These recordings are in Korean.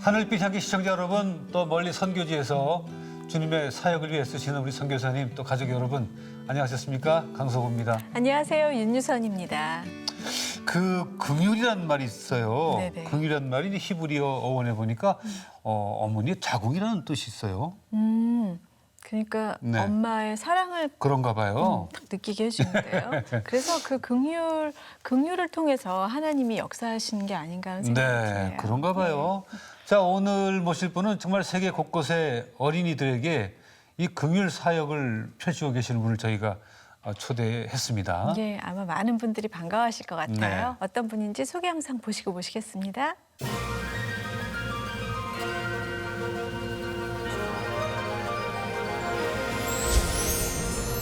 하늘빛 향기 시청자 여러분, 또 멀리 선교지에서 주님의 사역을 위해 쓰시는 우리 선교사님, 또 가족 여러분, 안녕하셨습니까? 강석호입니다. 안녕하세요. 윤유선입니다. 그 긍휼이란 말이 있어요. 네네. 긍휼이란 말이 히브리어 어원에 보니까 어머니의 자궁이라는 뜻이 있어요. 그러니까 네. 엄마의 사랑을 그런가 봐요. 딱 느끼게 해주는데요. 그래서 그 긍휼을 통해서 하나님이 역사하시는 게 아닌가 하는 생각이 네, 드네요. 그런가 봐요. 자, 오늘 모실 분은 정말 세계 곳곳의 어린이들에게 이 긍휼 사역을 펼치고 계시는 분을 저희가 초대했습니다. 네, 아마 많은 분들이 반가워하실 것 같아요. 네. 어떤 분인지 소개 영상 보시고 모시겠습니다.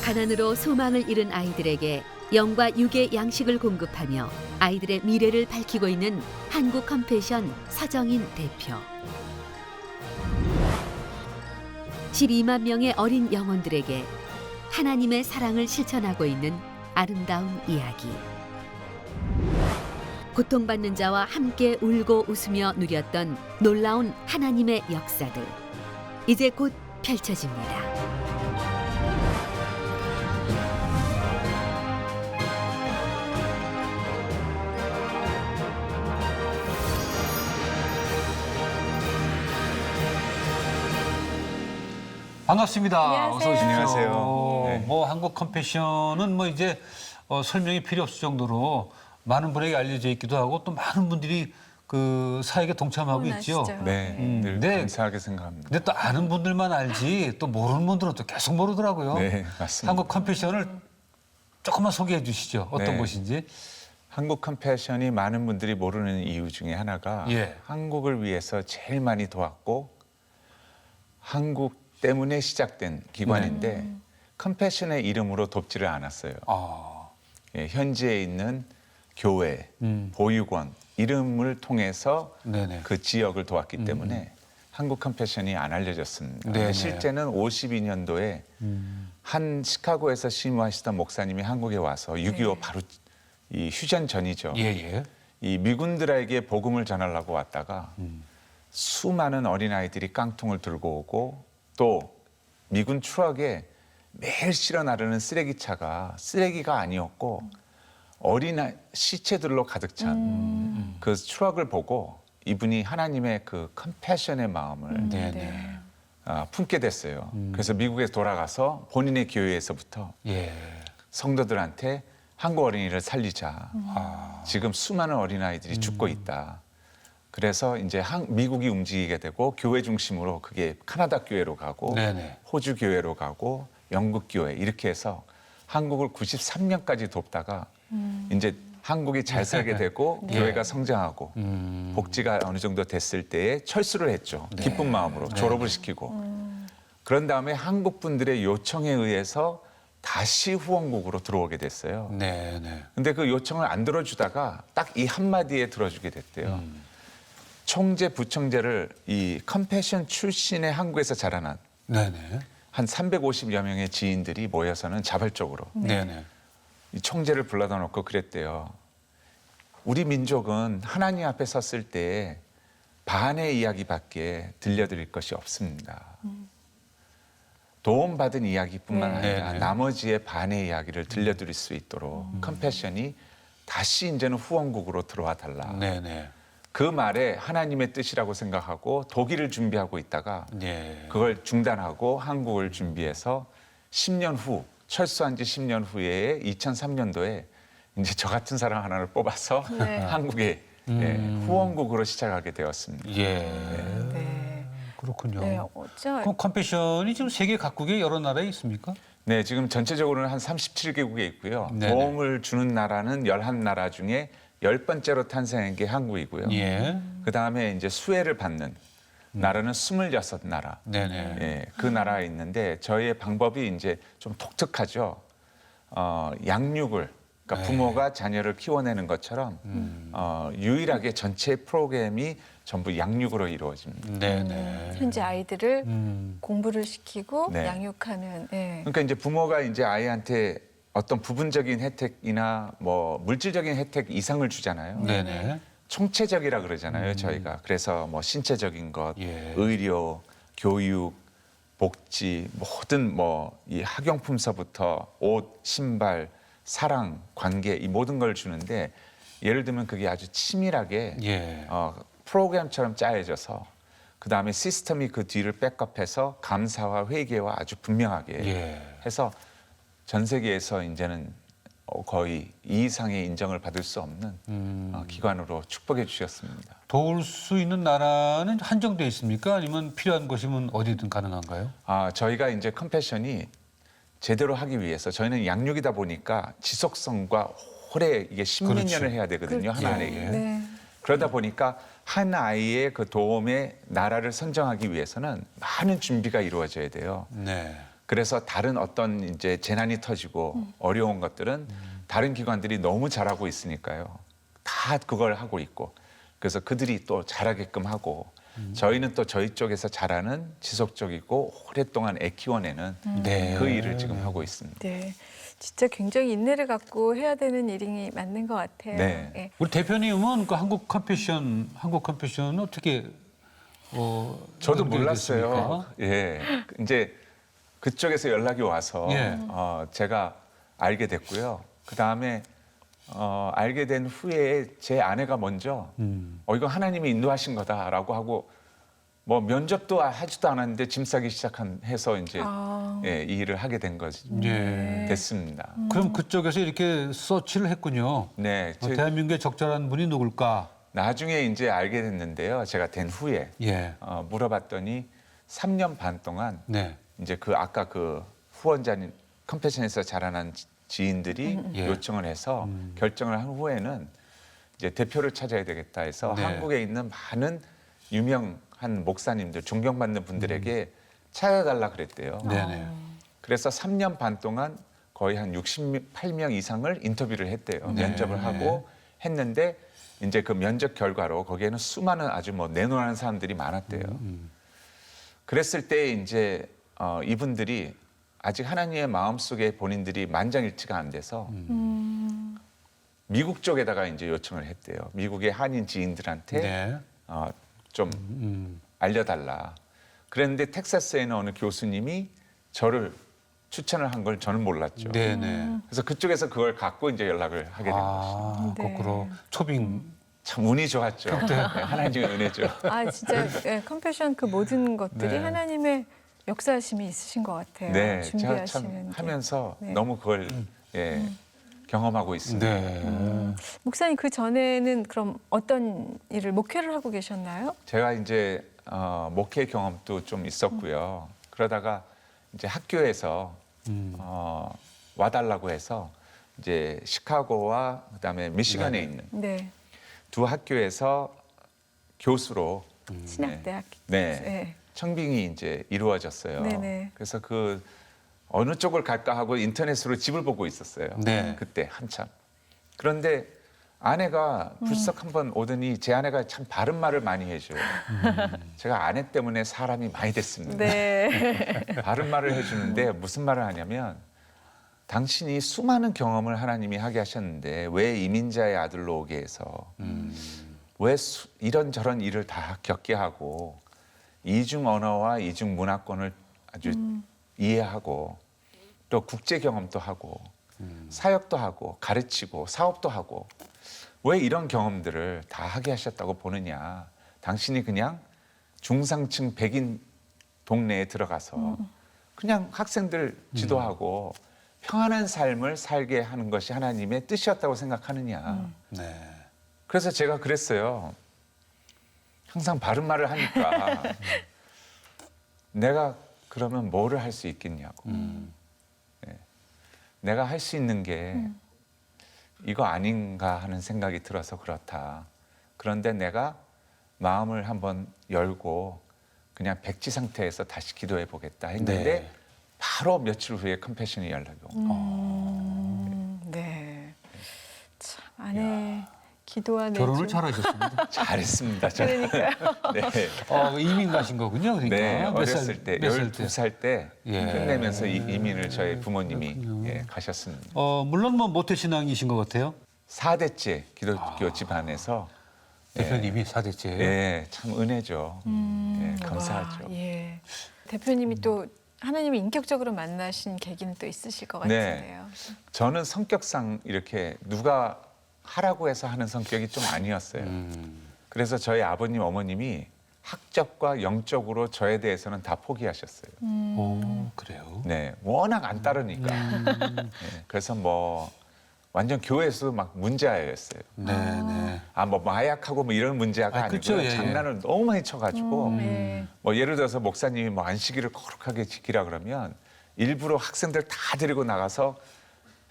가난으로 소망을 잃은 아이들에게 영과 육의 양식을 공급하며 아이들의 미래를 밝히고 있는 한국 컴패션 서정인 대표. 12만 명의 어린 영혼들에게 하나님의 사랑을 실천하고 있는 아름다운 이야기. 고통받는 자와 함께 울고 웃으며 누렸던 놀라운 하나님의 역사들. 이제 곧 펼쳐집니다. 반갑습니다. 안녕하세요. 어서 오십시오. 안녕하세요. 네. 뭐 한국 컴패션은 뭐 이제 설명이 필요 없을 정도로 많은 분에게 알려져 있기도 하고 또 많은 분들이 그 사역에 동참하고 있죠. 아시죠? 네, 늘 네. 감사하게 생각합니다. 근데 또 아는 분들만 알지 또 모르는 분들은 또 계속 모르더라고요. 네, 맞습니다. 한국 컴패션을 조금만 소개해 주시죠. 어떤 네. 곳인지. 한국 컴패션이 많은 분들이 모르는 이유 중에 하나가 예. 한국을 위해서 제일 많이 도왔고 한국 때문에 시작된 기관인데 컴패션의 이름으로 돕지를 않았어요. 아, 예, 현지에 있는 교회, 보육원 이름을 통해서 네네. 그 지역을 도왔기 때문에 한국 컴패션이 안 알려졌습니다. 네네. 실제는 52년도에 한 시카고에서 심무하시던 목사님이 한국에 와서 6.25 바로 이 휴전 전이죠. 예예. 이 미군들에게 복음을 전하려고 왔다가 수많은 어린아이들이 깡통을 들고 오고 또 미군 트럭에 매일 실어 나르는 쓰레기차가 쓰레기가 아니었고 어린아이 시체들로 가득 찬 그 트럭을 보고 이분이 하나님의 그 컴패션의 마음을 네네. 품게 됐어요. 그래서 미국에 돌아가서 본인의 교회에서부터 예. 성도들한테 한국 어린이를 살리자. 지금 수많은 어린아이들이 죽고 있다. 그래서 이제 미국이 움직이게 되고 교회 중심으로 그게 카나다 교회로 가고 네네. 호주 교회로 가고 영국 교회 이렇게 해서 한국을 93년까지 돕다가 이제 한국이 잘 살게 되고 교회가 성장하고 복지가 어느 정도 됐을 때에 철수를 했죠. 기쁜 마음으로 졸업을 시키고 그런 다음에 한국 분들의 요청에 의해서 다시 후원국으로 들어오게 됐어요. 네네. 근데 그 요청을 안 들어주다가 딱 이 한마디에 들어주게 됐대요. 총재, 부총재를 이 컴패션 출신의 한국에서 자라난 네네. 한 350여 명의 지인들이 모여서는 자발적으로 네네. 이 총재를 불러다 놓고 그랬대요. 우리 민족은 하나님 앞에 섰을 때 반의 이야기밖에 들려드릴 것이 없습니다. 도움받은 이야기뿐만 아니라 네네. 나머지의 반의 이야기를 들려드릴 수 있도록 컴패션이 다시 이제는 후원국으로 들어와 달라. 네네. 그 말에 하나님의 뜻이라고 생각하고 독일을 준비하고 있다가 예. 그걸 중단하고 한국을 준비해서 10년 후 철수한 지 10년 후에 2003년도에 이제 저 같은 사람 하나를 뽑아서 네. 한국의 후원국으로 시작하게 되었습니다. 예. 네. 그렇군요. 네, 그럼 컴패션이 지금 세계 각국의 여러 나라에 있습니까? 네, 지금 전체적으로는 한 37개국에 있고요. 네네. 도움을 주는 나라는 11나라 중에 10번째로 탄생한 게 한국이고요. 예. 그다음에 이제 수혜를 받는 나라는 26나라. 네네. 예, 그 나라에 있는데 저희의 방법이 이제 좀 독특하죠. 양육을 그러니까 부모가 자녀를 키워내는 것처럼 유일하게 전체 프로그램이 전부 양육으로 이루어집니다. 네네. 현재 아이들을 공부를 시키고 네. 양육하는. 네. 그러니까 이제 부모가 이제 아이한테 어떤 부분적인 혜택이나 뭐 물질적인 혜택 이상을 주잖아요. 네네. 총체적이라 그러잖아요, 저희가. 그래서 뭐 신체적인 것, 예. 의료, 교육, 복지, 모든 뭐 이 학용품서부터 옷, 신발, 사랑, 관계 이 모든 걸 주는데 예를 들면 그게 아주 치밀하게 예. 프로그램처럼 짜여져서 그 다음에 시스템이 그 뒤를 백업해서 감사와 회계와 아주 분명하게 예. 해서 전 세계에서 이제는 거의 이 이상의 인정을 받을 수 없는 기관으로 축복해 주셨습니다. 도울 수 있는 나라는 한정돼 있습니까? 아니면 필요한 것이면 어디든 가능한가요? 저희가 이제 컴패션이 제대로 하기 위해서 저희는 양육이다 보니까 지속성과 오래 이게 십몇 그렇죠. 년을 해야 되거든요. 한 아이에게. 네. 그러다 보니까 한 아이의 그 도움에 나라를 선정하기 위해서는 많은 준비가 이루어져야 돼요. 네. 그래서 다른 어떤 이제 재난이 터지고 어려운 것들은 다른 기관들이 너무 잘하고 있으니까요. 다 그걸 하고 있고 그래서 그들이 또 잘하게끔 하고 저희는 또 저희 쪽에서 잘하는 지속적이고 오랫동안 애 키워내는 네. 그 일을 지금 하고 있습니다. 네. 진짜 굉장히 인내를 갖고 해야 되는 일이 맞는 것 같아요. 네. 예. 우리 대표님은 그 한국 컴패션은 어떻게 저도 연결됐습니까? 몰랐어요. 예, 이제 그쪽에서 연락이 와서 예. 제가 알게 됐고요. 그 다음에 알게 된 후에 제 아내가 먼저 이거 하나님이 인도하신 거다라고 하고 뭐 면접도 하지도 않았는데 짐 싸기 시작해서 이제 예, 이 일을 하게 된 거지 예. 됐습니다. 그럼 그쪽에서 이렇게 서치를 했군요. 네, 대한민국에 적절한 분이 누굴까? 나중에 이제 알게 됐는데요. 제가 된 후에 예. 물어봤더니 3년 반 동안 네. 이제 그 아까 그 후원자님 컴패션에서 자라난 지인들이 예. 요청을 해서 결정을 한 후에는 이제 대표를 찾아야 되겠다 해서 네. 한국에 있는 많은 유명한 목사님들 존경받는 분들에게 찾아달라 그랬대요. 네네. 그래서 3년 반 동안 거의 한 68명 이상을 인터뷰를 했대요. 네. 면접을 하고 했는데 이제 그 면접 결과로 거기에는 수많은 아주 뭐 내놓는 사람들이 많았대요. 그랬을 때 이제 이분들이 아직 하나님의 마음속에 본인들이 만장일치가 안 돼서 미국 쪽에다가 이제 요청을 했대요. 미국의 한인 지인들한테 네. 좀 알려달라. 그랬는데 텍사스에 있는 어느 교수님이 저를 추천을 한 걸 저는 몰랐죠. 네네. 그래서 그쪽에서 그걸 갖고 이제 연락을 하게 된 것이죠. 네. 거꾸로 초빙. 참 운이 좋았죠. 네, 하나님의 은혜죠. 아 진짜 예, 컴패션 그 모든 것들이 네. 하나님의 역사심이 있으신 것 같아요. 네, 제가 준비하시는 참 게. 하면서 네. 너무 그걸 예, 경험하고 있습니다. 네. 목사님 그 전에는 그럼 어떤 일을 목회를 하고 계셨나요? 제가 이제 목회 경험도 좀 있었고요. 그러다가 이제 학교에서 와달라고 해서 이제 시카고와 그다음에 미시간에 있는 네, 두 학교에서 교수로 신학대학. 네. 네. 청빙이 이제 이루어졌어요. 네네. 그래서 그 어느 쪽을 갈까 하고 인터넷으로 집을 보고 있었어요. 네. 그때 한참. 그런데 아내가 불쑥 한번 오더니 제 아내가 참 바른 말을 많이 해줘요. 제가 아내 때문에 사람이 많이 됐습니다. 네. 바른 말을 해주는데 무슨 말을 하냐면 당신이 수많은 경험을 하나님이 하게 하셨는데 왜 이민자의 아들로 오게 해서 왜 이런저런 일을 다 겪게 하고 이중 언어와 이중 문화권을 아주 이해하고 또 국제 경험도 하고 사역도 하고 가르치고 사업도 하고 왜 이런 경험들을 다 하게 하셨다고 보느냐. 당신이 그냥 중상층 백인 동네에 들어가서 그냥 학생들 지도하고 평안한 삶을 살게 하는 것이 하나님의 뜻이었다고 생각하느냐. 네. 그래서 제가 그랬어요. 항상 바른 말을 하니까 내가 그러면 뭐를 할 수 있겠냐고. 네. 내가 할 수 있는 게 이거 아닌가 하는 생각이 들어서 그렇다. 그런데 내가 마음을 한번 열고 그냥 백지 상태에서 다시 기도해 보겠다 했는데 네. 바로 며칠 후에 컴패션이 연락이 온 거예요. 네. 참 아내 기도와 내주. 결혼을 잘하셨습니다. 잘했습니다. 저는. 그러니까요. 네. 이민 가신 거군요. 그러니까. 네, 몇 살- 어렸을 때, 몇 살 때? 12살 때 예. 끝내면서 이민을 저희 부모님이 그렇군요. 예, 가셨습니다. 물론 뭐 모태신앙이신 것 같아요. 4대째 기독교 집안에서 대표님이 4대째예요. 예, 참 은혜죠. 예, 감사하죠. 와, 예. 대표님이 또 하나님을 인격적으로 만나신 계기는 또 있으실 것 네. 같은데요. 저는 성격상 이렇게 누가 하라고 해서 하는 성격이 좀 아니었어요. 그래서 저희 아버님, 어머님이 학적과 영적으로 저에 대해서는 다 포기하셨어요. 오, 그래요. 네, 워낙 안 따르니까. 네, 그래서 뭐 완전 교회에서도 막 문제아였어요. 네네. 아, 뭐 마약하고 뭐 이런 문제아가 아, 아니고 그쵸, 예, 장난을 너무 많이 쳐가지고 네. 뭐 예를 들어서 목사님이 뭐 안식일을 거룩하게 지키라 그러면 일부러 학생들 다 데리고 나가서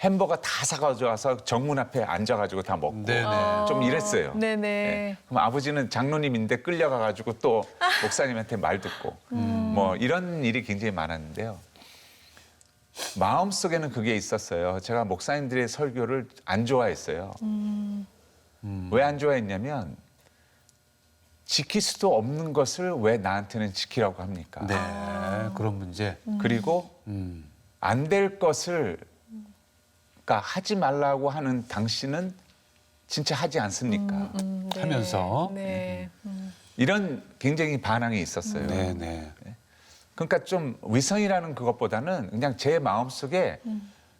햄버거 다 사가지고 와서 정문 앞에 앉아가지고 다 먹고 네네. 좀 이랬어요. 네네. 네. 그럼 아버지는 장로님인데 끌려가가지고 또 목사님한테 말 듣고 뭐 이런 일이 굉장히 많았는데요. 마음속에는 그게 있었어요. 제가 목사님들의 설교를 안 좋아했어요. 왜 안 좋아했냐면 지킬 수도 없는 것을 왜 나한테는 지키라고 합니까? 네, 그런 문제. 그리고 안 될 것을 그러니까 하지 말라고 하는 당신은 진짜 하지 않습니까? 네. 하면서. 네. 이런 굉장히 반항이 있었어요. 네네. 그러니까 좀 위선이라는 그것보다는 그냥 제 마음속에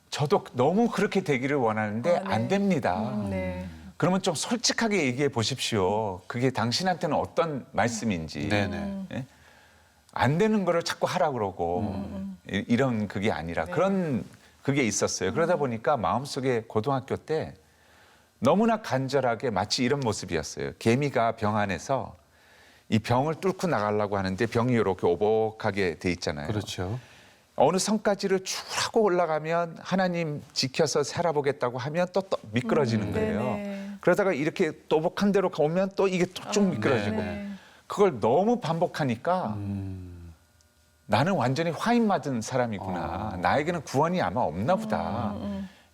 저도 너무 그렇게 되기를 원하는데 아, 네. 안 됩니다. 네. 그러면 좀 솔직하게 얘기해 보십시오. 그게 당신한테는 어떤 말씀인지. 네네. 예? 안 되는 거를 자꾸 하라 그러고 이런 그게 아니라 네. 그런 그게 있었어요. 그러다 보니까 마음속에 고등학교 때 너무나 간절하게 마치 이런 모습이었어요. 개미가 병 안에서 이 병을 뚫고 나가려고 하는데 병이 이렇게 오복하게 돼 있잖아요. 그렇죠. 어느 성까지를 쭉 하고 올라가면 하나님 지켜서 살아보겠다고 하면 또 미끄러지는 거예요. 네네. 그러다가 이렇게 또복한 대로 가면 또 이게 쭉 미끄러지고 네. 그걸 너무 반복하니까 나는 완전히 화인 맞은 사람이구나. 나에게는 구원이 아마 없나 보다.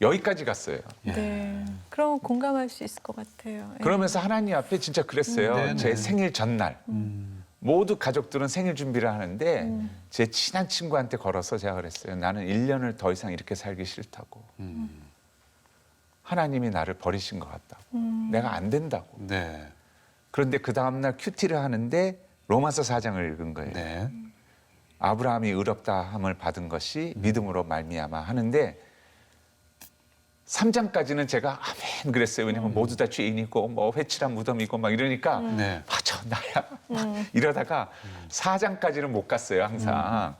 여기까지 갔어요. 네. 그럼 공감할 수 있을 것 같아요. 예. 그러면서 하나님 앞에 진짜 그랬어요. 네네. 제 생일 전날. 모두 가족들은 생일 준비를 하는데 제 친한 친구한테 걸어서 제가 그랬어요. 나는 1년을 더 이상 이렇게 살기 싫다고. 하나님이 나를 버리신 것 같다고. 내가 안 된다고. 네. 그런데 그 다음날 큐티를 하는데 로마서 4장을 읽은 거예요. 네. 아브라함이 의롭다함을 받은 것이 믿음으로 말미암아 하는데 3장까지는 제가 아멘 그랬어요. 왜냐면 모두 다 죄인이고 뭐 회칠한 무덤이고 막 이러니까 네. 맞아 나야 막 이러다가 4장까지는 못 갔어요 항상.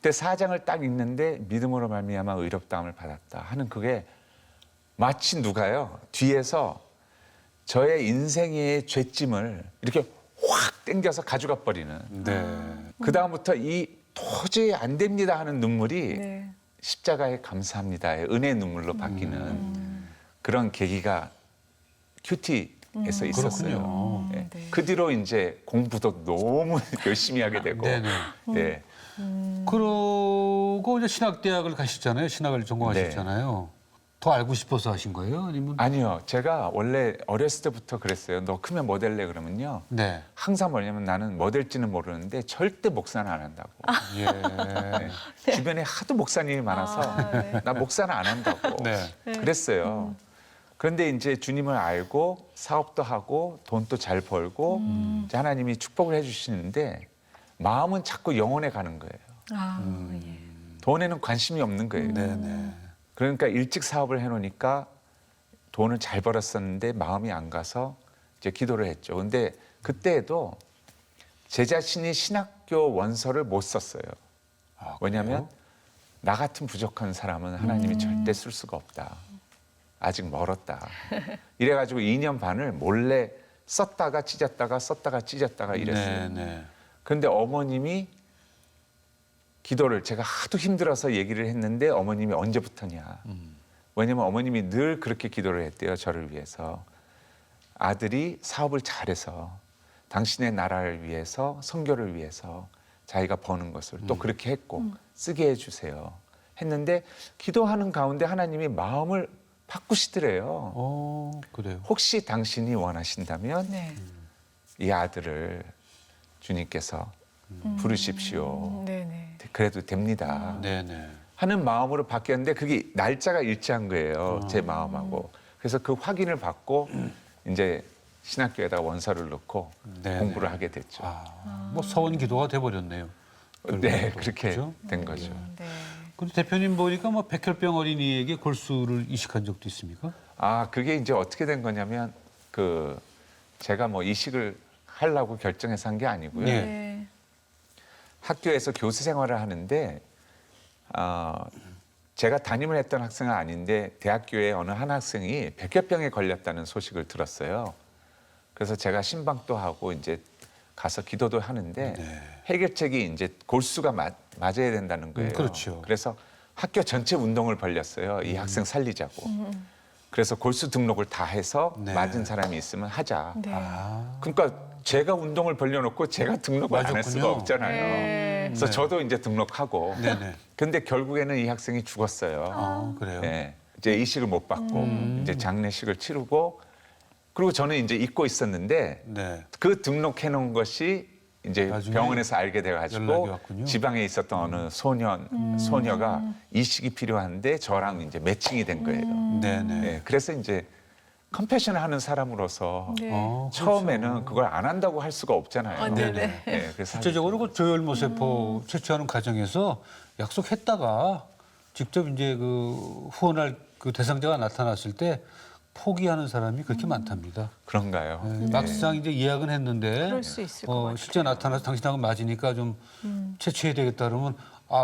근데 4장을 딱 읽는데 믿음으로 말미암아 의롭다함을 받았다 하는 그게 마치 누가요 뒤에서 저의 인생의 죄짐을 이렇게 확 당겨서 가져가 버리는. 네. 그 다음부터 이 도저히 안 됩니다 하는 눈물이 네. 십자가에 감사합니다의 은혜 눈물로 바뀌는 그런 계기가 큐티에서 있었어요. 그렇군요. 예. 네. 그 뒤로 이제 공부도 너무 열심히 하게 되고. 네네. 예. 그러고 이제 신학대학을 가셨잖아요. 신학을 전공하셨잖아요. 더 알고 싶어서 하신 거예요? 아니면? 아니요. 제가 원래 어렸을 때부터 그랬어요. 너 크면 뭐 될래 그러면요. 네. 항상 뭐냐면 나는 뭐 될지는 모르는데 절대 목사는 안 한다고. 예. 네. 주변에 하도 목사님이 많아서 아, 네. 나 목사는 안 한다고 네. 그랬어요. 그런데 이제 주님을 알고 사업도 하고 돈도 잘 벌고 이제 하나님이 축복을 해주시는데 마음은 자꾸 영혼에 가는 거예요. 아, 예. 돈에는 관심이 없는 거예요. 네네. 그러니까 일찍 사업을 해놓으니까 돈을 잘 벌었었는데 마음이 안 가서 이제 기도를 했죠. 근데 그때에도 제 자신이 신학교 원서를 못 썼어요. 아, 왜냐하면 나 같은 부족한 사람은 하나님이 절대 쓸 수가 없다. 아직 멀었다. 이래가지고 2년 반을 몰래 썼다가 찢었다가 썼다가 찢었다가 이랬어요. 네네. 그런데 어머님이 기도를 제가 하도 힘들어서 얘기를 했는데 어머님이 언제부터냐. 왜냐면 어머님이 늘 그렇게 기도를 했대요. 저를 위해서. 아들이 사업을 잘해서 당신의 나라를 위해서 선교를 위해서 자기가 버는 것을 또 그렇게 했고 쓰게 해주세요. 했는데 기도하는 가운데 하나님이 마음을 바꾸시더래요. 그래요. 혹시 당신이 원하신다면 네. 이 아들을 주님께서 부르십시오. 네네. 그래도 됩니다. 네네. 하는 마음으로 바뀌었는데 그게 날짜가 일치한 거예요. 제 마음하고. 그래서 그 확인을 받고 이제 신학교에다가 원서를 넣고 네네. 공부를 하게 됐죠. 뭐 서원 기도가 돼버렸네요. 네, 결과적으로. 그렇게 그죠? 된 거죠. 네. 근데 대표님 보니까 뭐 백혈병 어린이에게 골수를 이식한 적도 있습니까? 그게 이제 어떻게 된 거냐면 제가 뭐 이식을 하려고 결정해서 한 게 아니고요. 네. 네. 학교에서 교수 생활을 하는데 제가 담임을 했던 학생은 아닌데 대학교에 어느 한 학생이 백혈병에 걸렸다는 소식을 들었어요. 그래서 제가 신방도 하고 이제 가서 기도도 하는데 해결책이 이제 골수가 맞아야 된다는 거예요. 그렇죠. 그래서 학교 전체 운동을 벌였어요. 이 학생 살리자고. 그래서 골수 등록을 다 해서 네. 맞은 사람이 있으면 하자. 네. 그러니까 제가 운동을 벌려놓고 제가 등록을 안 할 맞았군요. 수가 없잖아요. 네. 그래서 네. 저도 이제 등록하고. 네네. 근데 결국에는 이 학생이 죽었어요. 그래요. 네. 이제 이식을 못 받고 이제 장례식을 치르고 그리고 저는 이제 잊고 있었는데 네. 그 등록해 놓은 것이 이제 나중에 병원에서 알게 연락이 돼가지고 왔군요. 지방에 있었던 어느 소녀가 이식이 필요한데 저랑 이제 매칭이 된 거예요. 네네. 네. 그래서 이제 컴패션을 하는 사람으로서 네. 처음에는 그걸 안 한다고 할 수가 없잖아요. 네네. 네, 그래서 실제적으로 그 조혈모세포 채취하는 과정에서 약속했다가 직접 이제 그 후원할 그 대상자가 나타났을 때 포기하는 사람이 그렇게 많답니다. 그런가요? 네, 막상 이제 예약은 했는데 그럴 수 있을 것 같아요. 실제 나타나서 당신하고 맞으니까 좀 채취해야 되겠다 그러면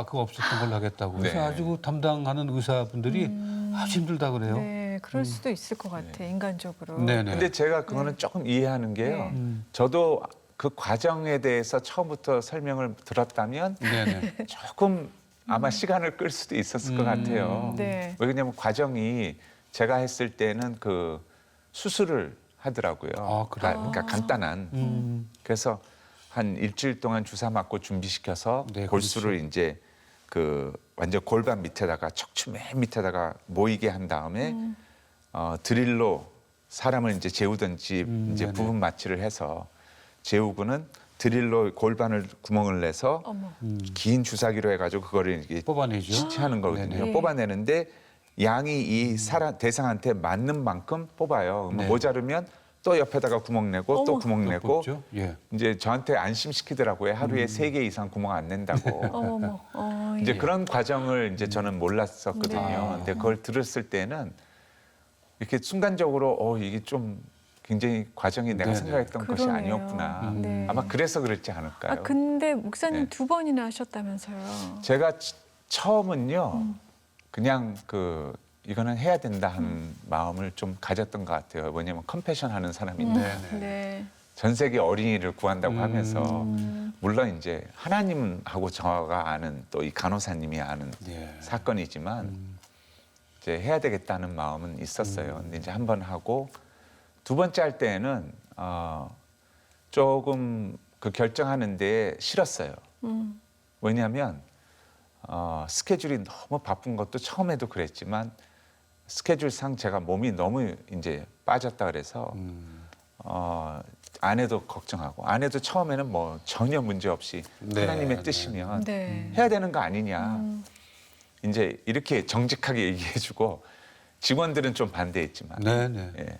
그거 없었던 걸로 하겠다고. 그래서 네. 아주 그 담당하는 의사분들이 아주 힘들다 그래요. 네, 그럴 수도 있을 것 같아, 인간적으로. 네네. 근데 제가 그거는 조금 이해하는 게요. 네. 저도 그 과정에 대해서 처음부터 설명을 들었다면 네네. 조금 아마 시간을 끌 수도 있었을 것 같아요. 네. 왜냐하면 과정이 제가 했을 때는 그 수술을 하더라고요. 그래요? 그러니까 간단한. 그래서 한 일주일 동안 주사 맞고 준비시켜서 네, 골수를 그렇죠. 이제 그 완전 골반 밑에다가 척추 맨 밑에다가 모이게 한 다음에 드릴로 사람을 이제 재우든지 이제 네네. 부분 마취를 해서 재우고는 드릴로 골반을 구멍을 내서 어머. 긴 주사기로 해가지고 그거를 이렇게 뽑아내죠. 시치하는 거거든요. 네네. 뽑아내는데 양이 이 사람 대상한테 맞는 만큼 뽑아요. 네. 모자르면 또 옆에다가 구멍 내고 또 어머. 구멍 또 내고 뽑죠? 예. 이제 저한테 안심시키더라고요. 하루에 3개 이상 구멍 안 낸다고. 어머. 이제 예. 그런 과정을 이제 저는 몰랐었거든요. 네. 근데 그걸 들었을 때는 이렇게 순간적으로 이게 좀 굉장히 과정이 내가 네네. 생각했던 것이 그러네요. 아니었구나. 네. 아마 그래서 그랬지 않을까요? 근데 목사님 네. 2번이나 하셨다면서요. 제가 처음은요, 그냥 이거는 해야 된다 하는 마음을 좀 가졌던 것 같아요. 왜냐하면 컴패션 하는 사람인데 네네. 네. 전 세계 어린이를 구한다고 하면서 음. 물론 이제 하나님하고 저가 아는 또 이 간호사님이 아는 예. 사건이지만 이제 해야 되겠다는 마음은 있었어요. 근데 이제 한 번 하고 두 번째 할 때는 조금 그 결정하는데 싫었어요. 왜냐하면 스케줄이 너무 바쁜 것도 처음에도 그랬지만 스케줄상 제가 몸이 너무 이제 빠졌다 그래서 아내도 걱정하고 아내도 처음에는 뭐 전혀 문제 없이 네, 하나님의 네. 뜻이면 네. 해야 되는 거 아니냐. 이제 이렇게 정직하게 얘기해주고 직원들은 좀 반대했지만 네네. 예.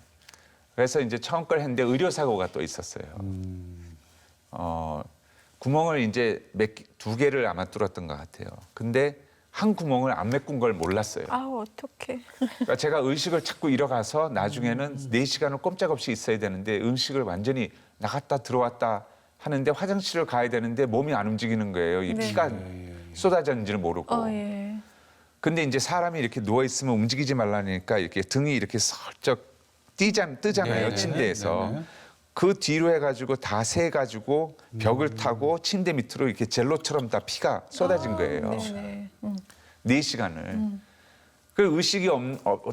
그래서 이제 처음 걸 했는데 의료 사고가 또 있었어요. 구멍을 이제 2개를 아마 뚫었던 것 같아요. 근데 한 구멍을 안 메꾼 걸 몰랐어요. 어떡해. 그러니까 제가 의식을 자꾸 잃어가서 나중에는 4시간을 꼼짝없이 있어야 되는데 의식을 완전히 나갔다 들어왔다 하는데 화장실을 가야 되는데 몸이 안 움직이는 거예요. 이 네. 피가 쏟아졌는지를 모르고. 예. 근데 이제 사람이 이렇게 누워 있으면 움직이지 말라니까 이렇게 등이 이렇게 슬쩍 뜨잖아요. 네네. 침대에서. 네네. 그 뒤로 해가지고 다 세가지고 벽을 타고 침대 밑으로 이렇게 젤로처럼 다 피가 쏟아진 거예요. 네네. 4시간을. 그 의식이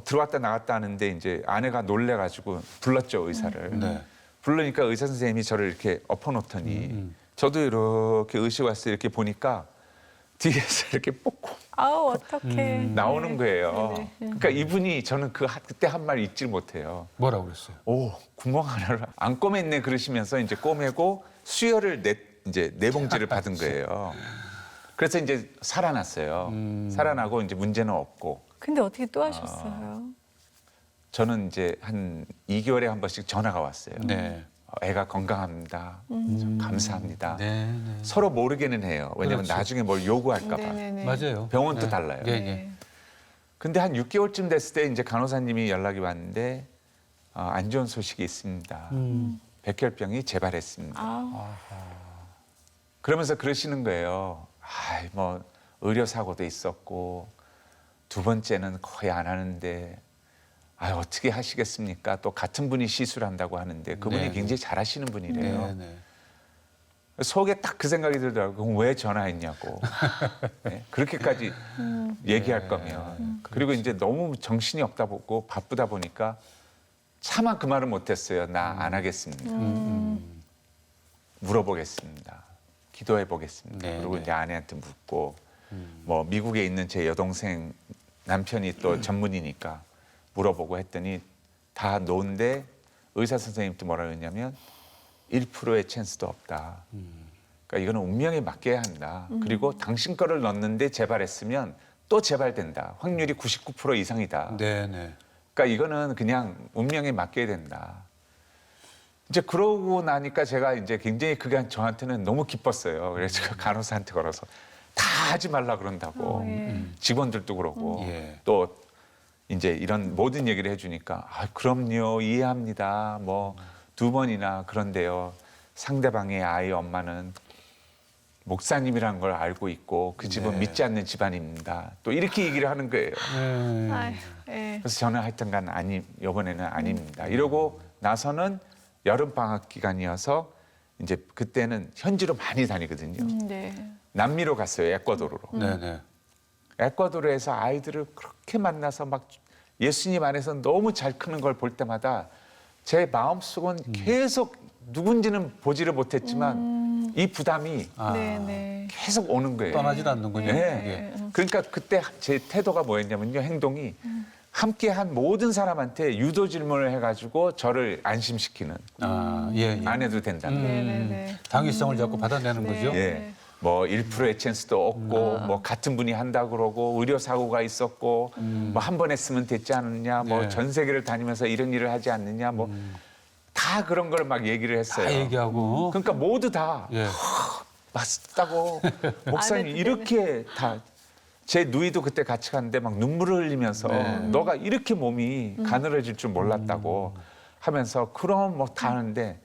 들어왔다 나갔다 하는데 이제 아내가 놀래가지고 불렀죠 의사를. 네. 부르니까 의사 선생님이 저를 이렇게 엎어놓더니 저도 이렇게 의식 왔어요. 이렇게 보니까 뒤에서 이렇게 뽑고 어떡해. 나오는 거예요. 네네. 그러니까 이분이 저는 그때 한 말 잊질 못해요. 뭐라고 그랬어요? 오, 구멍 하나를 안 꼬맸네 그러시면서 이제 꼬매고 수혈을 이제 4봉지를 받은 거예요. 그래서 이제 살아났어요. 살아나고 이제 문제는 없고. 근데 어떻게 또 하셨어요? 저는 이제 한 2개월에 한 번씩 전화가 왔어요. 네. 애가 건강합니다. 참 감사합니다. 네, 네. 서로 모르게는 해요. 왜냐면 그렇죠. 나중에 뭘 요구할까 봐. 네네네. 맞아요. 병원도 네. 달라요. 예, 예. 네. 근데 한 6개월쯤 됐을 때 이제 간호사님이 연락이 왔는데 안 좋은 소식이 있습니다. 백혈병이 재발했습니다. 아, 그러면서 그러시는 거예요. 뭐 의료 사고도 있었고 2번째는 거의 안 하는데 어떻게 하시겠습니까? 또 같은 분이 시술한다고 하는데 그분이 네. 굉장히 잘하시는 분이래요. 네, 네. 속에 딱 그 생각이 들더라고요. 그럼 왜 전화했냐고. 네, 그렇게까지 얘기할 거면. 그리고 이제 너무 정신이 없다 보고 바쁘다 보니까 차마 그 말을 못했어요. 나 안 하겠습니다. 물어보겠습니다. 기도해 보겠습니다. 네, 그리고 네. 이제 아내한테 묻고 뭐 미국에 있는 제 여동생 남편이 또 전문이니까 물어보고 했더니 다 노인데 의사 선생님도 뭐라 그랬냐면 1%의 찬스도 없다. 그러니까 이거는 운명에 맡겨야 한다. 그리고 당신 거를 넣었는데 재발했으면 또 재발된다. 확률이 99% 이상이다. 네, 네. 그러니까 이거는 그냥 운명에 맡겨야 된다. 이제 그러고 나니까 제가 이제 굉장히 그게 저한테는 너무 기뻤어요. 그래서 제가 간호사한테 걸어서 다 하지 말라 그런다고. 예. 직원들도 그러고 예. 또 이제 이런 모든 얘기를 해주니까 그럼요 이해합니다. 뭐 2번이나 그런데요. 상대방의 아이 엄마는 목사님이라는 걸 알고 있고 그 집은 네. 믿지 않는 집안입니다. 또 이렇게 얘기를 하는 거예요. 네. 아유, 예. 그래서 저는 하여튼간 이번에는 아닙니다. 이러고 나서는 여름 방학 기간이어서 이제 그때는 현지로 많이 다니거든요. 네. 남미로 갔어요. 에콰도르로. 네, 네. 에콰도르에서 아이들을 그렇게 만나서 막 예수님 안에서 너무 잘 크는 걸 볼 때마다 제 마음속은 계속 누군지는 보지를 못했지만 이 부담이 네네. 계속 오는 거예요. 떠나질 않는군요. 네. 예. 그러니까 그때 제 태도가 뭐였냐면요. 행동이 함께한 모든 사람한테 유도 질문을 해가지고 저를 안심시키는 예, 예. 안 해도 된다는 거예요. 네네네. 당위성을 자꾸 받아내는 거죠. 네. 예. 뭐 1%의 찬스도 없고 뭐 같은 분이 한다 그러고 의료 사고가 있었고 뭐 한 번 했으면 됐지 않느냐 뭐 네. 전 세계를 다니면서 이런 일을 하지 않느냐 뭐 다 그런 걸 막 얘기를 했어요. 다 얘기하고. 그러니까 모두 다 예. 맞다고 목사님 아내도 이렇게 다 제 누이도 그때 같이 갔는데 막 눈물을 흘리면서 네. 너가 이렇게 몸이 가늘어질 줄 몰랐다고 하면서 그럼 뭐 다 하는데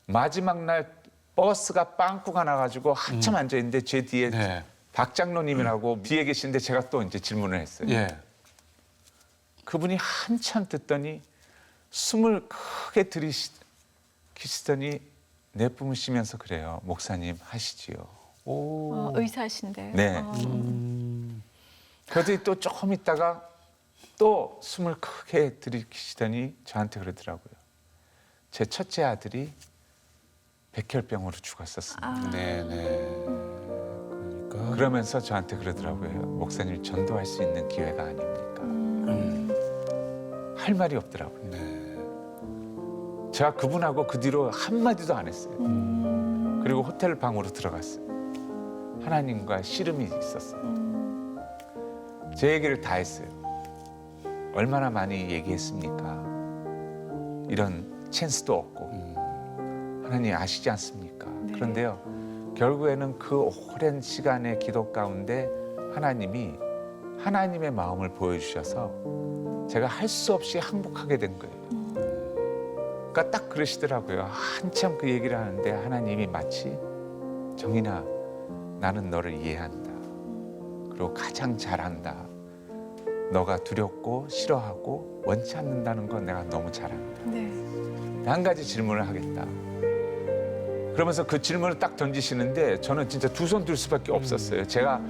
마지막 날 버스가 빵꾸가 나가지고 한참 앉아 있는데 제 뒤에 네. 박 장로님이라고 뒤에 계시는데 제가 또 이제 질문을 했어요. 예. 그분이 한참 듣더니 숨을 크게 들이쉬더니 내뿜으시면서 그래요. 목사님 하시지요. 오. 의사신데. 네. 그러더니 또 조금 있다가 또 숨을 크게 들이쉬더니 저한테 그러더라고요. 제 첫째 아들이 백혈병으로 죽었었습니다. 네, 네. 그러니까 그러면서 저한테 그러더라고요. 목사님 전도할 수 있는 기회가 아닙니까? 할 말이 없더라고요. 네. 제가 그분하고 그 뒤로 한마디도 안 했어요. 그리고 호텔 방으로 들어갔어요. 하나님과 씨름이 있었어요. 제 얘기를 다 했어요. 얼마나 많이 얘기했습니까? 이런 찬스도 없고 하나님 아시지 않습니까? 네. 그런데요. 결국에는 그 오랜 시간의 기도 가운데 하나님이 하나님의 마음을 보여주셔서 제가 할 수 없이 항복하게 된 거예요. 그러니까 딱 그러시더라고요. 한참 그 얘기를 하는데 하나님이 마치 정인아 나는 너를 이해한다. 그리고 가장 잘한다. 너가 두렵고 싫어하고 원치 않는다는 건 내가 너무 잘 안다. 네. 한 가지 질문을 하겠다. 그러면서 그 질문을 딱 던지시는데 저는 진짜 두 손 들 수밖에 없었어요. 제가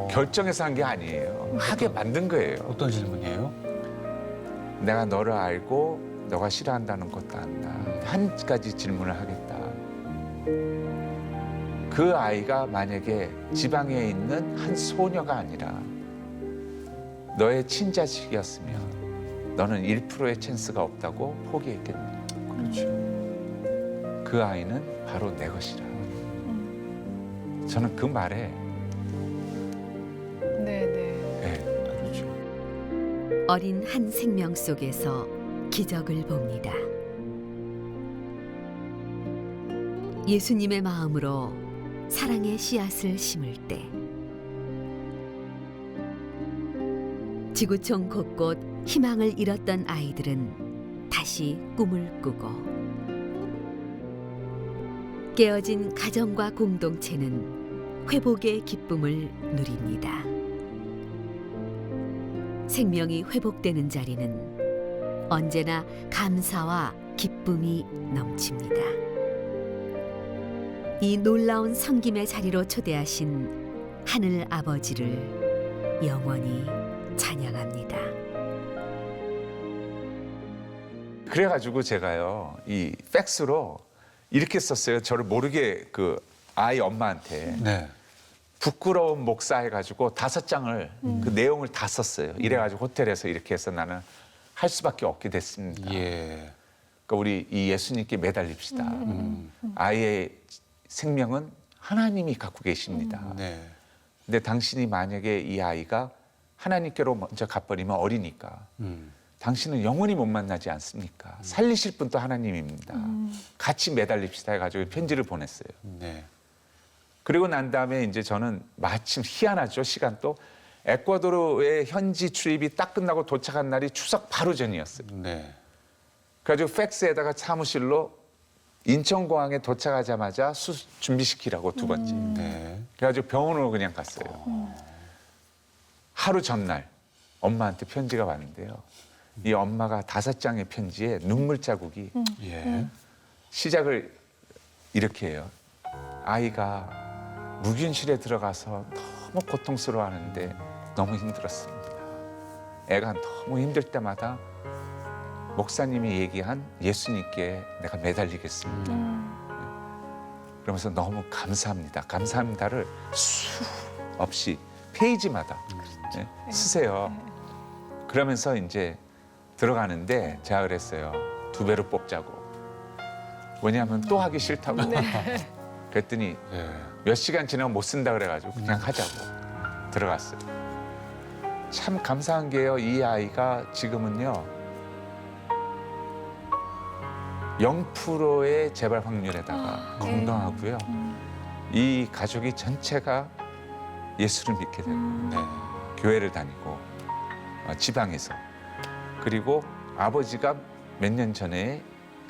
결정해서 한 게 아니에요. 하게 만든 거예요. 어떤 질문이에요? 내가 너를 알고 너가 싫어한다는 것도 안다. 한 가지 질문을 하겠다. 그 아이가 만약에 지방에 있는 한 소녀가 아니라 너의 친자식이었으면 너는 1%의 찬스가 없다고 포기했겠느냐. 그렇죠. 그 아이는 바로 내 것이라. 저는 그 말에 네네. 예, 그렇죠. 어린 한 생명 속에서 기적을 봅니다. 예수님의 마음으로 사랑의 씨앗을 심을 때 지구촌 곳곳 희망을 잃었던 아이들은 다시 꿈을 꾸고 깨어진 가정과 공동체는 회복의 기쁨을 누립니다. 생명이 회복되는 자리는 언제나 감사와 기쁨이 넘칩니다. 이 놀라운 섬김의 자리로 초대하신 하늘 아버지를 영원히 찬양합니다. 그래가지고 제가요 이 팩스로 이렇게 썼어요. 저를 모르게 그 아이 엄마한테 네. 부끄러운 목사 해가지고 5장을 그 내용을 다 썼어요. 이래가지고 호텔에서 이렇게 해서 나는 할 수밖에 없게 됐습니다. 예. 그러니까 우리 이 예수님께 매달립시다. 아이의 생명은 하나님이 갖고 계십니다. 네. 근데 당신이 만약에 이 아이가 하나님께로 먼저 가버리면 어리니까 당신은 영원히 못 만나지 않습니까? 살리실 분도 하나님입니다. 같이 매달립시다 해가지고 편지를 보냈어요. 네. 그리고 난 다음에 이제 저는 마침 희한하죠. 시간도 에콰도르의 현지 출입이 딱 끝나고 도착한 날이 추석 바로 전이었어요. 네. 그래가지고 팩스에다가 사무실로 인천공항에 도착하자마자 준비시키라고 2번째. 네. 그래가지고 병원으로 그냥 갔어요. 하루 전날 엄마한테 편지가 왔는데요. 이 엄마가 5장의 편지에 눈물 자국이 예. 시작을 이렇게 해요. 아이가 무균실에 들어가서 너무 고통스러워하는데 너무 힘들었습니다. 애가 너무 힘들 때마다 목사님이 얘기한 예수님께 내가 매달리겠습니다. 그러면서 너무 감사합니다. 감사합니다를 수없이 페이지마다 쓰세요. 그러면서 이제 들어가는데 제가 그랬어요. 2배로 뽑자고. 왜냐하면 또 하기 싫다고. 그랬더니 예. 몇 시간 지나면 못 쓴다 그래가지고 그냥 하자고 들어갔어요. 참 감사한 게요. 이 아이가 지금은요 0%의 재발 확률에다가 건강하고요. 이 가족이 전체가 예수를 믿게 되고 네. 교회를 다니고 지방에서 그리고 아버지가 몇 년 전에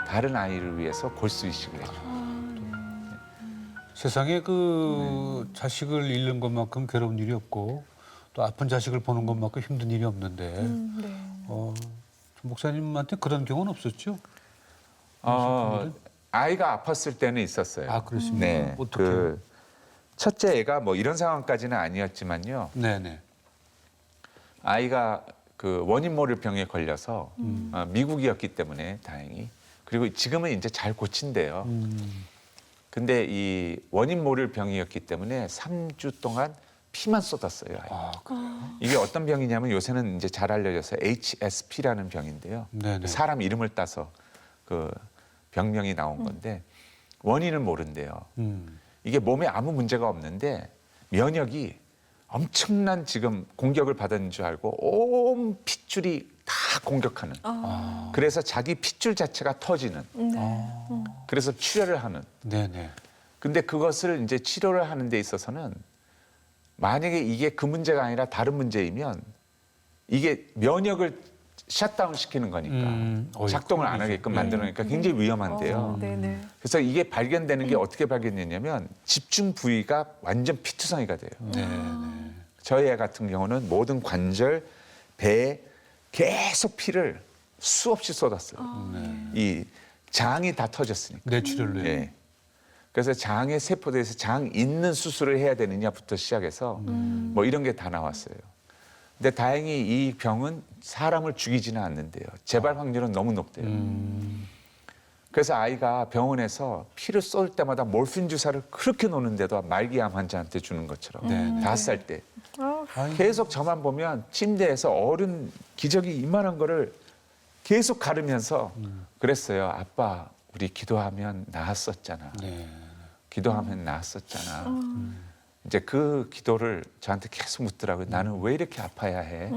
다른 아이를 위해서 골수 이식을 해요. 세상에 그 자식을 잃는 것만큼 괴로운 일이 없고 또 아픈 자식을 보는 것만큼 힘든 일이 없는데 네. 목사님한테 그런 경우는 없었죠? 아이가 아팠을 때는 있었어요. 아, 그렇습니까? 네. 어떻게? 그 첫째 애가 뭐 이런 상황까지는 아니었지만요. 네네. 아이가 그 원인 모를 병에 걸려서 미국이었기 때문에 다행히 그리고 지금은 이제 잘 고친대요. 근데 이 원인 모를 병이었기 때문에 3주 동안 피만 쏟았어요. 아이가. 아, 그래요? 이게 어떤 병이냐면 요새는 이제 잘 알려져서 HSP라는 병인데요. 네네. 사람 이름을 따서 그 병명이 나온 건데 원인을 모른대요. 이게 몸에 아무 문제가 없는데 면역이 엄청난 지금 공격을 받은 줄 알고 온 핏줄이 다 공격하는. 그래서 자기 핏줄 자체가 터지는. 그래서 출혈을 하는. 네네. 근데 그것을 이제 치료를 하는 데 있어서는 만약에 이게 그 문제가 아니라 다른 문제이면 이게 면역을 샷다운 시키는 거니까 작동을 안 하게끔 만들어내니까 굉장히 위험한데요. 네네. 그래서 이게 발견되는 게 어떻게 발견되냐면 집중 부위가 완전 피투성이가 돼요. 네네. 저희 애 같은 경우는 모든 관절, 배에 계속 피를 수없이 쏟았어요. 이 장이 다 터졌으니까. 뇌출혈로. 예. 그래서 장의 세포대에서 장 있는 수술을 해야 되느냐부터 시작해서 뭐 이런 게 다 나왔어요. 근데 다행히 이 병은 사람을 죽이지는 않는데요. 재발 확률은 너무 높대요. 그래서 아이가 병원에서 피를 쏠 때마다 몰핀 주사를 그렇게 놓는데도 말기암 환자한테 주는 것처럼 네. 5살 때 아이고. 계속 저만 보면 침대에서 어른 기저귀 이만한 거를 계속 가르면서 그랬어요. 아빠 우리 기도하면 나았었잖아. 네. 기도하면 나았었잖아. 이제 그 기도를 저한테 계속 묻더라고요. 나는 왜 이렇게 아파야 해?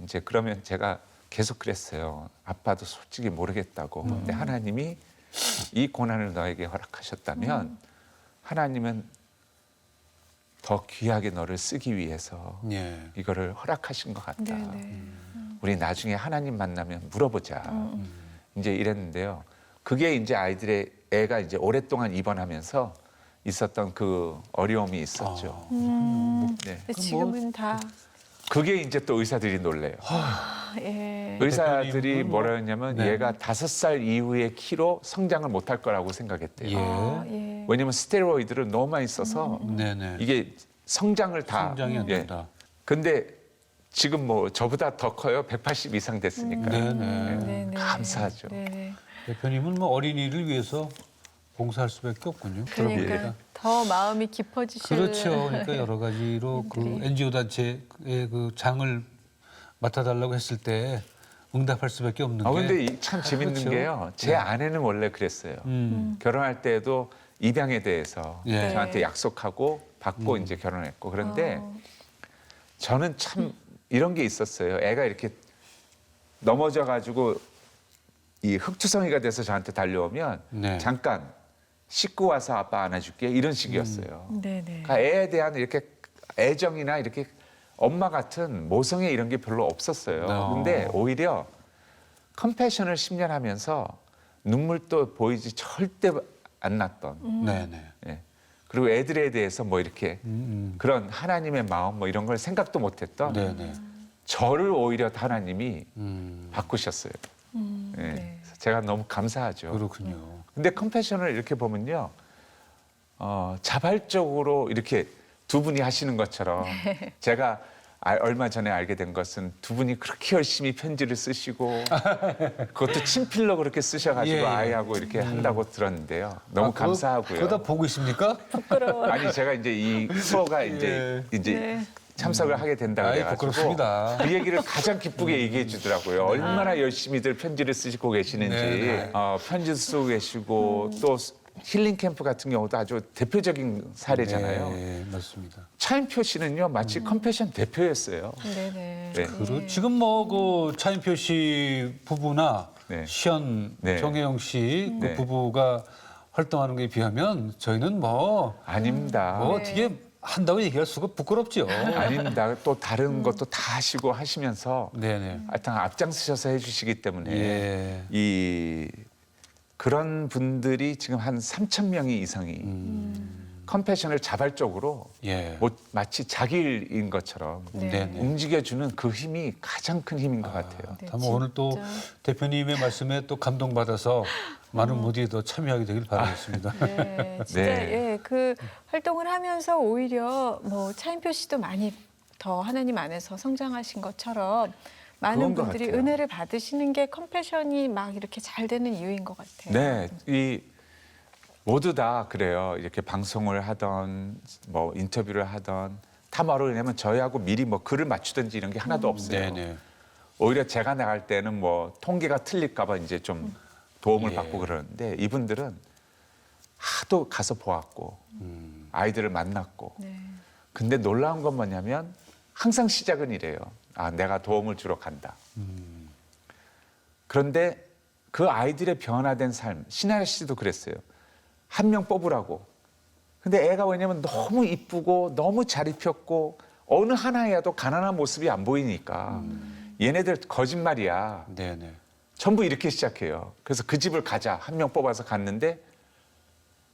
이제 그러면 제가 계속 그랬어요. 아빠도 솔직히 모르겠다고. 근데 하나님이 이 고난을 너에게 허락하셨다면 하나님은 더 귀하게 너를 쓰기 위해서 예. 이거를 허락하신 것 같다. 네네. 우리 나중에 하나님 만나면 물어보자. 이제 이랬는데요. 그게 이제 애가 이제 오랫동안 입원하면서 있었던 그 어려움이 있었죠. 네. 근데 지금은 다 그게 이제 또 의사들이 놀래요. 예. 의사들이 대표님은 뭐라 했냐면 네. 얘가 5살 이후에 키로 성장을 못할 거라고 생각했대요. 예. 예. 왜냐면 스테로이드를 너무 많이 써서 네네. 이게 성장을 다 성장이 안 예. 된다. 근데 지금 뭐 저보다 더 커요. 180 이상 됐으니까. 네네. 네네. 감사하죠. 네네. 대표님은 뭐 어린이를 위해서 봉사할 수밖에 없군요. 그러니까 그러니까. 더 마음이 깊어지실. 그렇죠. 그러니까 여러 가지로 그 분들이. NGO 단체의 그 장을 맡아달라고 했을 때 응답할 수밖에 없는 게. 근데 참 재밌는 그렇죠. 게요. 제 아내는 원래 그랬어요. 결혼할 때도 입양에 대해서 예. 저한테 약속하고 받고 이제 결혼했고 그런데 어. 저는 참 이런 게 있었어요. 애가 이렇게 넘어져 가지고 이 흑투성이가 돼서 저한테 달려오면 네. 잠깐 씻고 와서 아빠 안아줄게 이런 식이었어요. 네네. 그러니까 애에 대한 이렇게 애정이나 이렇게 엄마 같은 모성애 이런 게 별로 없었어요. 근데 오히려 컴패션을 10년 하면서 눈물도 보이지 절대 안 났던. 네네. 예. 그리고 애들에 대해서 뭐 이렇게 그런 하나님의 마음 뭐 이런 걸 생각도 못했던 네네. 저를 오히려 하나님이 음. 바꾸셨어요. 예. 네. 그래서 제가 너무 감사하죠. 그렇군요. 근데 컴패션을 이렇게 보면요, 자발적으로 이렇게 두 분이 하시는 것처럼 제가 얼마 전에 알게 된 것은 두 분이 그렇게 열심히 편지를 쓰시고 그것도 친필로 그렇게 쓰셔가지고 예, 예. 아이하고 이렇게 한다고 들었는데요. 너무 감사하고요. 그거 다 보고 있습니까? 부끄러워. 아니 제가 이제 이 투어가 이제 네. 참석을 하게 된다고 아이, 해가지고 부끄럽습니다. 그 얘기를 가장 기쁘게 얘기해 주더라고요. 얼마나 열심히들 편지를 쓰시고 계시는지 네. 편지 쓰고 계시고 또 힐링 캠프 같은 경우도 아주 대표적인 사례잖아요. 네, 맞습니다. 차인표 씨는요 마치 컴패션 대표였어요. 네네. 네. 지금 뭐 그 차인표 씨 부부나 네. 시연 네. 정혜영 씨 그 네. 부부가 활동하는 것에 비하면 저희는 뭐 아닙니다. 어떻게 한다고 얘기할 수가 부끄럽죠. 아닙니다. 또 다른 것도 다 하시고 하시면서 네네. 하여튼 앞장서셔서 해주시기 때문에 예. 이 그런 분들이 지금 한 3천 명이 이상이 컴패션을 자발적으로 예. 마치 자기 일인 것처럼 네. 네네. 움직여주는 그 힘이 가장 큰 힘인 것 같아요. 네, 다만 오늘 또 진짜. 대표님의 말씀에 또 감동받아서 많은 분들이 더 참여하게 되길 바라겠습니다. 네, 진짜 네. 예, 그 활동을 하면서 오히려 뭐 차인표 씨도 많이 더 하나님 안에서 성장하신 것처럼 많은 그런 것 분들이 같아요. 은혜를 받으시는 게 컴패션이 막 이렇게 잘 되는 이유인 것 같아요. 네, 이 모두 다 그래요. 이렇게 방송을 하던 뭐 인터뷰를 하던 다 뭐로 왜냐면 저희하고 미리 뭐 글을 맞추든지 이런 게 하나도 없어요. 네네. 오히려 제가 나갈 때는 뭐 통계가 틀릴까봐 이제 좀 도움을 예. 받고 그러는데 이분들은 하도 가서 보았고 아이들을 만났고 네. 근데 놀라운 건 뭐냐면 항상 시작은 이래요. 내가 도움을 주러 간다. 그런데 그 아이들의 변화된 삶, 신하라 씨도 그랬어요. 한 명 뽑으라고. 근데 애가 왜냐면 너무 이쁘고 너무 잘 입혔고 어느 하나여도 가난한 모습이 안 보이니까 얘네들 거짓말이야. 네네. 전부 이렇게 시작해요. 그래서 그 집을 가자. 한 명 뽑아서 갔는데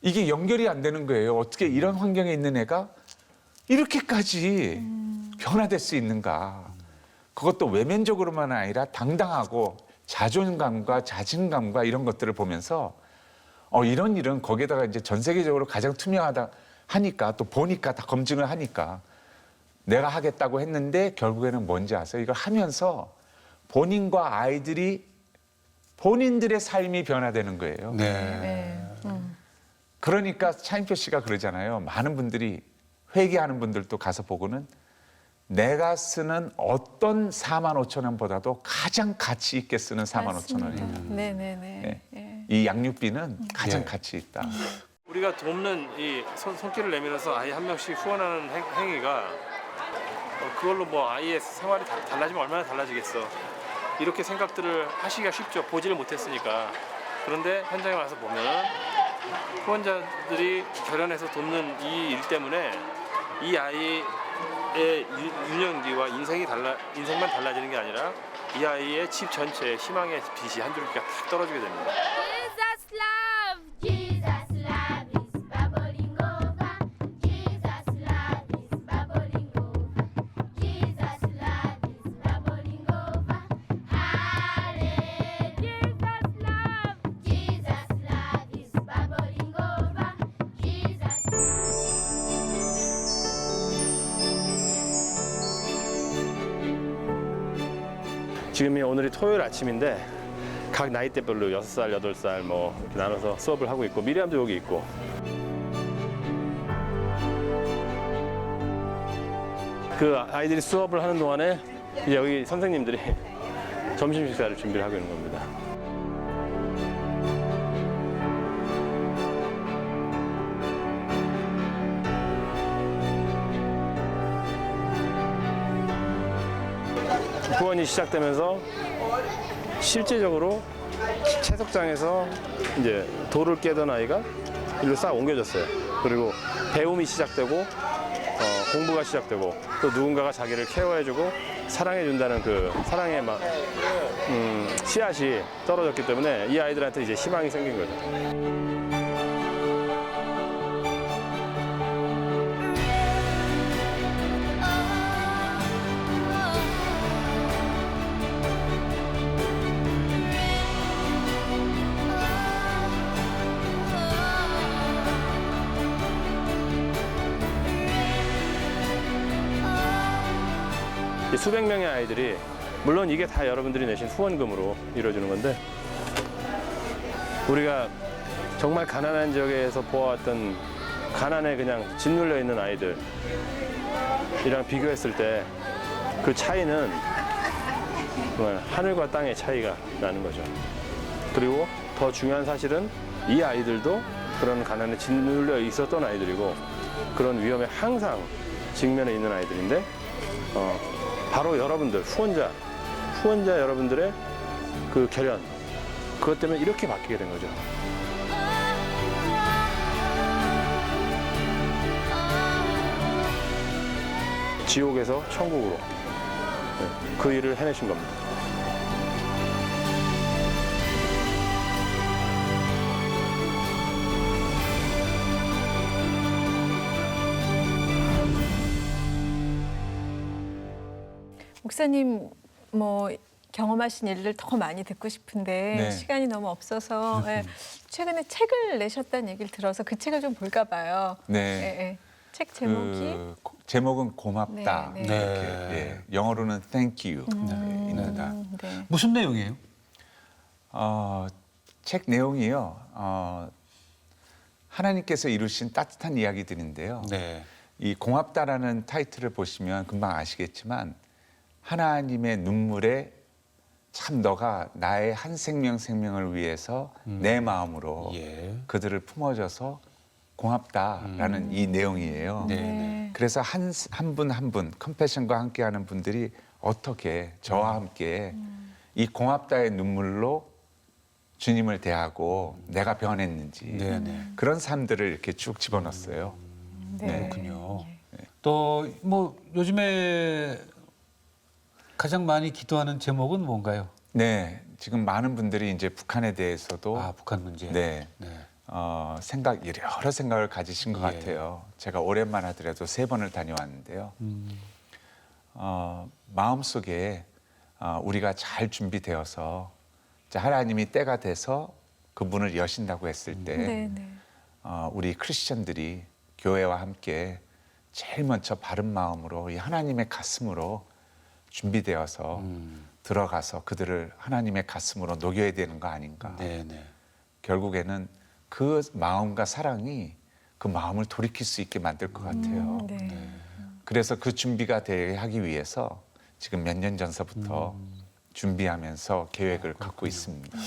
이게 연결이 안 되는 거예요. 어떻게 이런 환경에 있는 애가 이렇게까지 변화될 수 있는가. 그것도 외면적으로만 아니라 당당하고 자존감과 자신감과 이런 것들을 보면서 이런 일은 거기에다가 이제 전 세계적으로 가장 투명하다 하니까 또 보니까 다 검증을 하니까 내가 하겠다고 했는데 결국에는 뭔지 아세요? 이걸 하면서 본인과 아이들이 본인들의 삶이 변화되는 거예요. 네. 네. 그러니까 차인표 씨가 그러잖아요. 많은 분들이 회개하는 분들도 가서 보고는 내가 쓰는 어떤 4만 5천 원보다도 가장 가치 있게 쓰는 4만 5천 원이에요. 네네네. 네. 예. 이 양육비는 가장 예. 가치 있다. 우리가 돕는 이 손길을 내밀어서 아이 한 명씩 후원하는 행위가 그걸로 뭐 아이의 생활이 달라지면 얼마나 달라지겠어. 이렇게 생각들을 하시기가 쉽죠. 보지를 못했으니까. 그런데 현장에 와서 보면 후원자들이 결연해서 돕는 이 일 때문에 이 아이의 유년기와 인생만 달라지는 게 아니라 이 아이의 집 전체에 희망의 빛이 한 줄기가 탁 떨어지게 됩니다. Jesus love is bubbling over. Jesus love is bubbling over. Jesus love is bubbling over. Hallelujah. Jesus love is bubbling over. Jesus. 지금이 오늘이 토요일 아침인데 각 나이대별로 6살, 8살 뭐 이렇게 나눠서 수업을 하고 있고 미리암도 여기 있고 그 아이들이 수업을 하는 동안에 이제 여기 선생님들이 점심 식사를 준비를 하고 있는 겁니다. 후원이 시작되면서 실제적으로 채석장에서 이제 돌을 깨던 아이가 일로 싹 옮겨졌어요. 그리고 배움이 시작되고 공부가 시작되고 또 누군가가 자기를 케어해주고 사랑해준다는 그 사랑의 막 씨앗이 떨어졌기 때문에 이 아이들한테 이제 희망이 생긴 거죠. 이 수백 명의 아이들이 물론 이게 다 여러분들이 내신 후원금으로 이루어지는 건데 우리가 정말 가난한 지역에서 보아왔던 가난에 그냥 짓눌려 있는 아이들이랑 비교했을 때 그 차이는 정말 하늘과 땅의 차이가 나는 거죠. 그리고 더 중요한 사실은 이 아이들도 그런 가난에 짓눌려 있었던 아이들이고 그런 위험에 항상 직면해 있는 아이들인데 바로 여러분들 후원자 여러분들의 그 결연 그것 때문에 이렇게 바뀌게 된 거죠. 지옥에서 천국으로 그 일을 해내신 겁니다. 목사님 뭐 경험하신 일을 더 많이 듣고 싶은데 네. 시간이 너무 없어서 예, 최근에 책을 내셨다는 얘기를 들어서 그 책을 좀 볼까 봐요. 네. 예, 예. 책 제목이 제목은 고맙다. 네, 네. 이렇게, 예. 영어로는 Thank You입니다. 네. 무슨 내용이에요? 책 내용이요. 하나님께서 이루신 따뜻한 이야기들인데요. 네. 이 고맙다라는 타이틀을 보시면 금방 아시겠지만 하나님의 눈물에 참 너가 나의 한 생명을 위해서 내 마음으로 예. 그들을 품어줘서 고맙다라는 이 내용이에요. 네. 네. 그래서 한 분 한 분 컴패션과 함께하는 분들이 어떻게 저와 함께 이 고맙다의 눈물로 주님을 대하고 내가 변했는지 네, 네. 그런 삶들을 이렇게 쭉 집어넣었어요. 네. 그렇군요. 또 뭐 요즘에 가장 많이 기도하는 제목은 뭔가요? 네, 지금 많은 분들이 이제 북한에 대해서도 아, 북한 문제. 네, 네. 여러 생각을 가지신 것 예. 같아요. 제가 올해만 하더라도 3번을 다녀왔는데요. 마음속에 우리가 잘 준비되어서 하나님이 때가 돼서 그 문을 여신다고 했을 때 네, 네. 우리 크리스천들이 교회와 함께 제일 먼저 바른 마음으로 이 하나님의 가슴으로 준비되어서 들어가서 그들을 하나님의 가슴으로 녹여야 되는 거 아닌가. 네, 네. 결국에는 그 마음과 사랑이 그 마음을 돌이킬 수 있게 만들 것 같아요. 네. 그래서 그 준비가 되게 하기 위해서 지금 몇 년 전서부터 준비하면서 계획을 갖고 있습니다.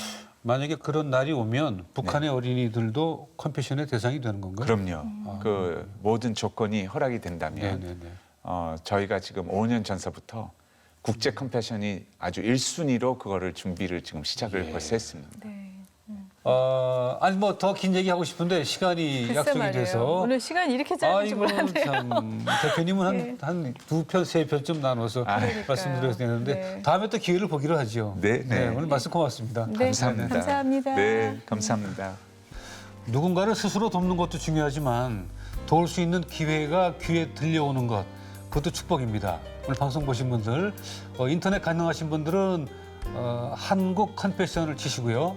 만약에 그런 날이 오면 북한의 어린이들도 컴패션의 대상이 되는 건가요? 그럼요. 그 모든 조건이 허락이 된다면 네, 네, 네. 저희가 지금 5년 전서부터 국제 컴패션이 아주 1순위로 그거를 준비를 지금 시작을 예. 벌써 했습니다. 네. 아니 뭐 더 긴 얘기 하고 싶은데 시간이 글쎄 약속이 말이에요. 돼서 오늘 시간이 이렇게 짧은지 이거는 몰랐네요. 참 대표님은 예. 한 두 편, 세 편쯤 나눠서 그러니까요. 말씀드려야 되는데 네. 다음에 또 기회를 보기로 하죠. 네, 네. 오늘 말씀 고맙습니다. 네, 감사합니다. 감사합니다. 네, 감사합니다. 누군가를 스스로 돕는 것도 중요하지만 도울 수 있는 기회가 귀에 들려오는 것, 그것도 축복입니다. 오늘 방송 보신 분들, 인터넷 가능하신 분들은 한국 컴패션을 치시고요.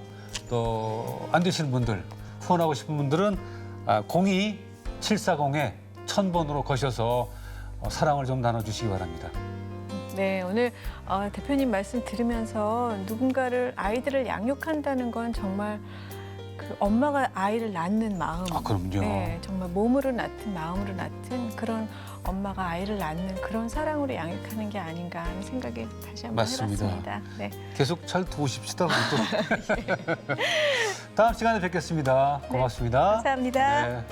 또 안 되시는 분들, 후원하고 싶은 분들은 02-740-1000번으로 거셔서 사랑을 좀 나눠주시기 바랍니다. 네, 오늘 대표님 말씀 들으면서 누군가를 아이들을 양육한다는 건 정말 그 엄마가 아이를 낳는 마음, 그럼요. 네, 정말 몸으로 낳든 마음으로 낳든 그런 엄마가 아이를 낳는 그런 사랑으로 양육하는 게 아닌가 하는 생각이 다시 한번 맞습니다. 해봤습니다. 네. 계속 잘 도우십시다. 우리 또. 다음 시간에 뵙겠습니다. 고맙습니다. 감사합니다. 네.